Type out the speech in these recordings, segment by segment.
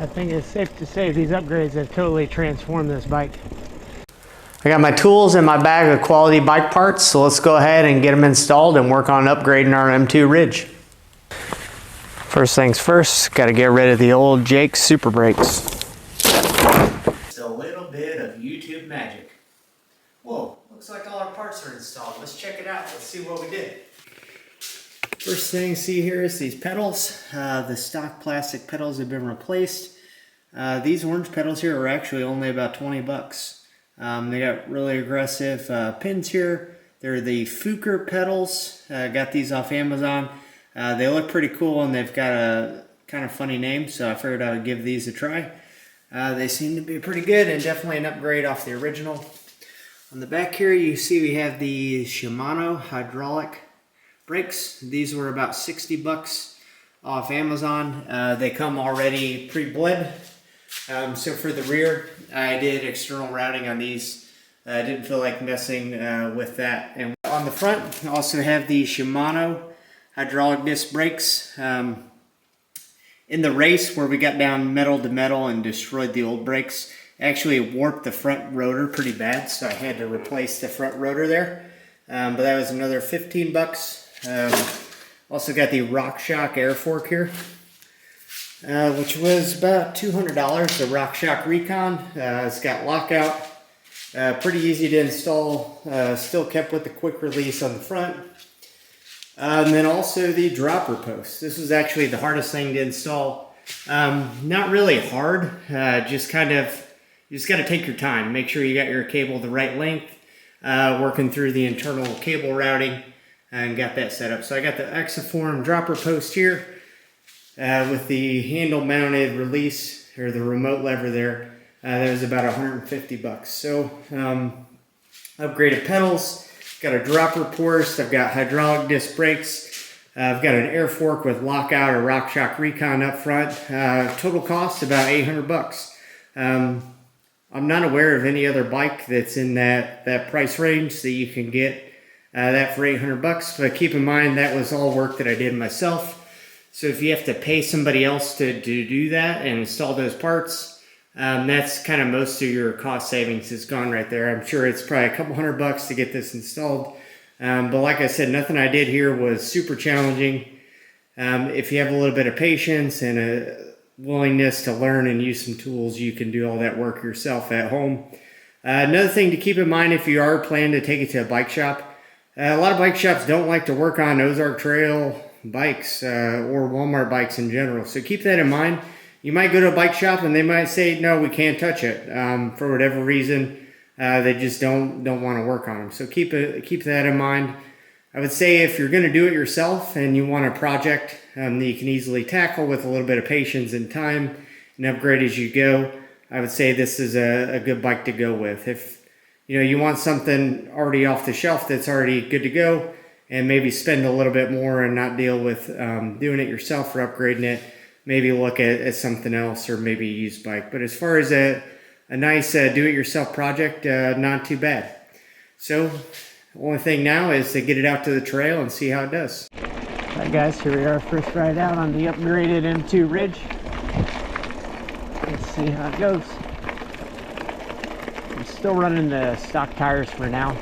I think it's safe to say these upgrades have totally transformed this bike. I got my tools and my bag of quality bike parts, so let's go ahead and get them installed and work on upgrading our M2 Ridge. First things first, got to get rid of the old Jake Super Brakes. Just a little bit of YouTube magic. Whoa, looks like all our parts are installed. Let's check it out. Let's see what we did. First thing you see here is these pedals. The stock plastic pedals have been replaced. These orange pedals here are actually only about 20 bucks. They got really aggressive pins here. They're the Fuker pedals. Got these off Amazon. They look pretty cool and they've got a kind of funny name, so I figured I would give these a try. They seem to be pretty good and definitely an upgrade off the original. On the back here you see we have the Shimano hydraulic brakes. These were about 60 bucks off Amazon. They come already pre-bled. So for the rear, I did external routing on these. I didn't feel like messing with that. And on the front, I also have the Shimano hydraulic disc brakes. In the race where we got down metal to metal and destroyed the old brakes, actually warped the front rotor pretty bad, so I had to replace the front rotor there. But that was another 15 bucks. Also got the RockShox air fork here. Which was about $200, the RockShox Recon. It's got lockout, pretty easy to install, still kept with the quick release on the front. And then also the dropper post. This was actually the hardest thing to install. Not really hard, just kind of, you just got to take your time. Make sure you got your cable the right length, working through the internal cable routing, and got that set up. So I got the Exiform dropper post here. With the handle mounted release or the remote lever there, that was about 150 bucks. So upgraded pedals, got a dropper post, I've got hydraulic disc brakes, I've got an air fork with lockout or RockShox Recon up front. Total cost about 800 bucks. I'm not aware of any other bike that's in that price range that you can get that for 800 bucks, but keep in mind that was all work that I did myself. So if you have to pay somebody else to do that and install those parts, that's kind of most of your cost savings is gone right there. I'm sure it's probably a couple $100 bucks to get this installed. But like I said, nothing I did here was super challenging. If you have a little bit of patience and a willingness to learn and use some tools, you can do all that work yourself at home. Another thing to keep in mind if you are planning to take it to a bike shop, a lot of bike shops don't like to work on Ozark Trail bikes or Walmart bikes in general, so keep that in mind. You might go to a bike shop and they might say no, we can't touch it for whatever reason. They just don't want to work on them, so keep that in mind. I would say if you're going to do it yourself and you want a project that you can easily tackle with a little bit of patience and time and upgrade as you go, I would say this is a good bike to go with. If you want something already off the shelf that's already good to go, and maybe spend a little bit more and not deal with doing it yourself or upgrading it, maybe look at something else or maybe a used bike. But as far as a nice do-it-yourself project, not too bad. So the only thing now is to get it out to the trail and see how it does. All right guys, here we are, first ride out on the upgraded M2 Ridge. Let's see how it goes. I'm still running the stock tires for now.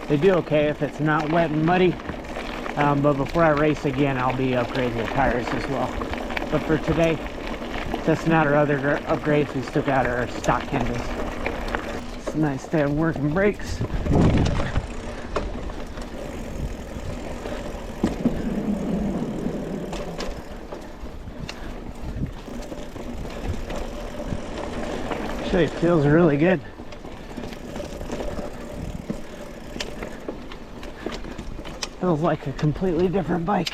They do okay if it's not wet and muddy, but before I race again, I'll be upgrading the tires as well. But for today, testing out our other upgrades, we still got our stock handles. It's nice to have working brakes. Actually, it feels really good. Feels like a completely different bike.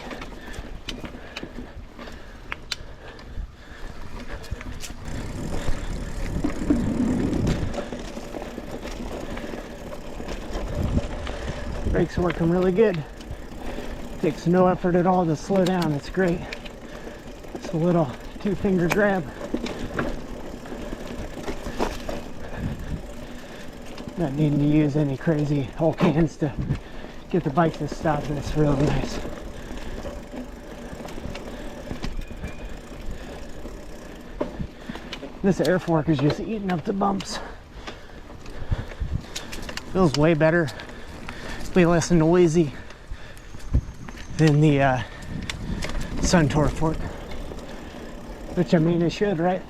Brakes are working really good. Takes no effort at all to slow down. It's great. It's a little two-finger grab. Not needing to use any crazy Hulk hands to get the bike to stop, and it's really nice. This air fork is just eating up the bumps. Feels way better, way less noisy than the Suntour fork. Which I mean it should, right?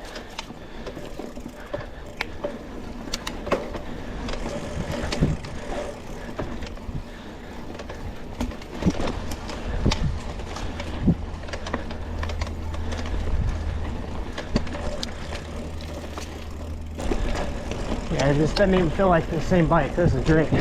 Yeah, it just doesn't even feel like the same bike. This is great.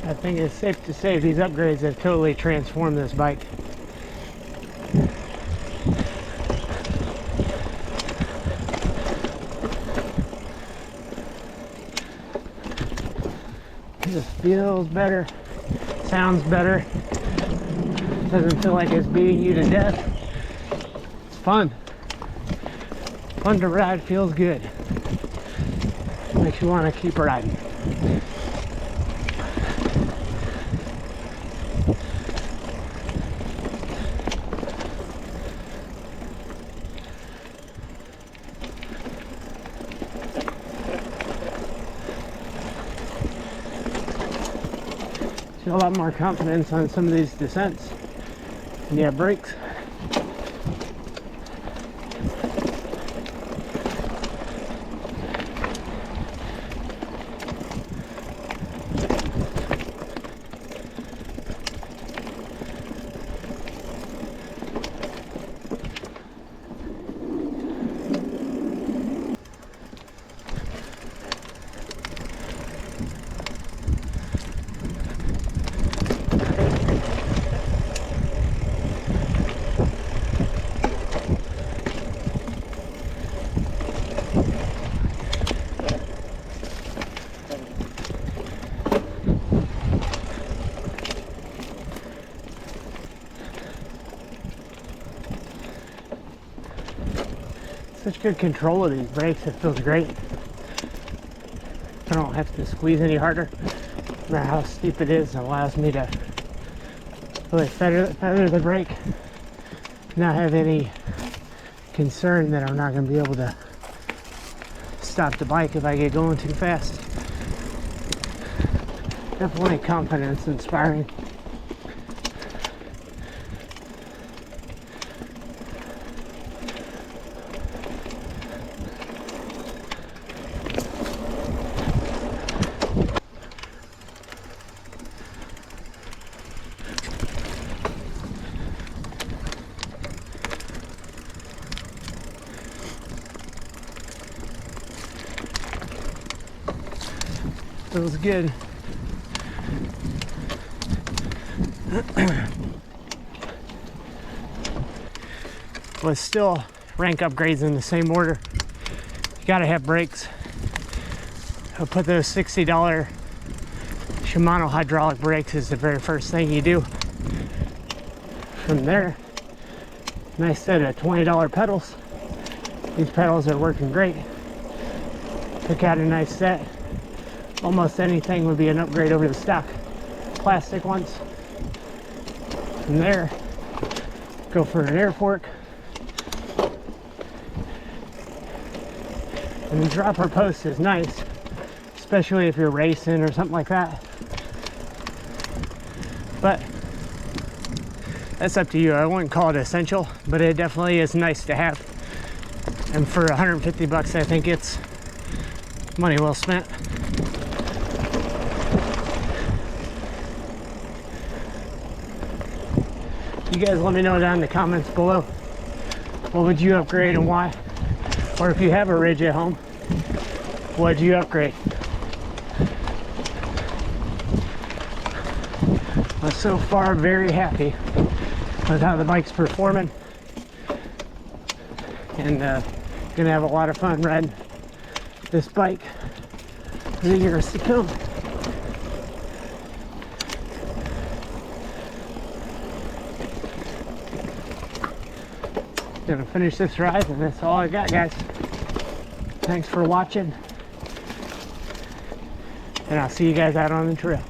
I think it's safe to say these upgrades have totally transformed this bike. It just feels better, sounds better, doesn't feel like it's beating you to death. It's fun. Fun to ride, feels good. Makes you want to keep riding. Feel a lot more confidence on some of these descents. And yeah, brakes. Such good control of these brakes, it feels great. I don't have to squeeze any harder. No matter how steep it is, it allows me to really feather the brake. Not have any concern that I'm not going to be able to stop the bike if I get going too fast. Definitely confidence inspiring. Feels good. But still, rank upgrades in the same order. You gotta have brakes. I'll put those $60 Shimano hydraulic brakes as the very first thing you do. From there, nice set of $20 pedals. These pedals are working great. Took out a nice set. Almost anything would be an upgrade over the stock plastic ones. From there, go for an air fork. And the dropper post is nice, especially if you're racing or something like that. But that's up to you. I wouldn't call it essential, but it definitely is nice to have. And for 150 bucks, I think it's money well spent. You guys let me know down in the comments below. What would you upgrade and why? Or if you have a Ridge at home, what'd you upgrade? I'm so far very happy with how the bike's performing. And gonna have a lot of fun riding this bike for the years to come. Gonna finish this ride, and that's all I got, guys. Thanks for watching, and I'll see you guys out on the trail.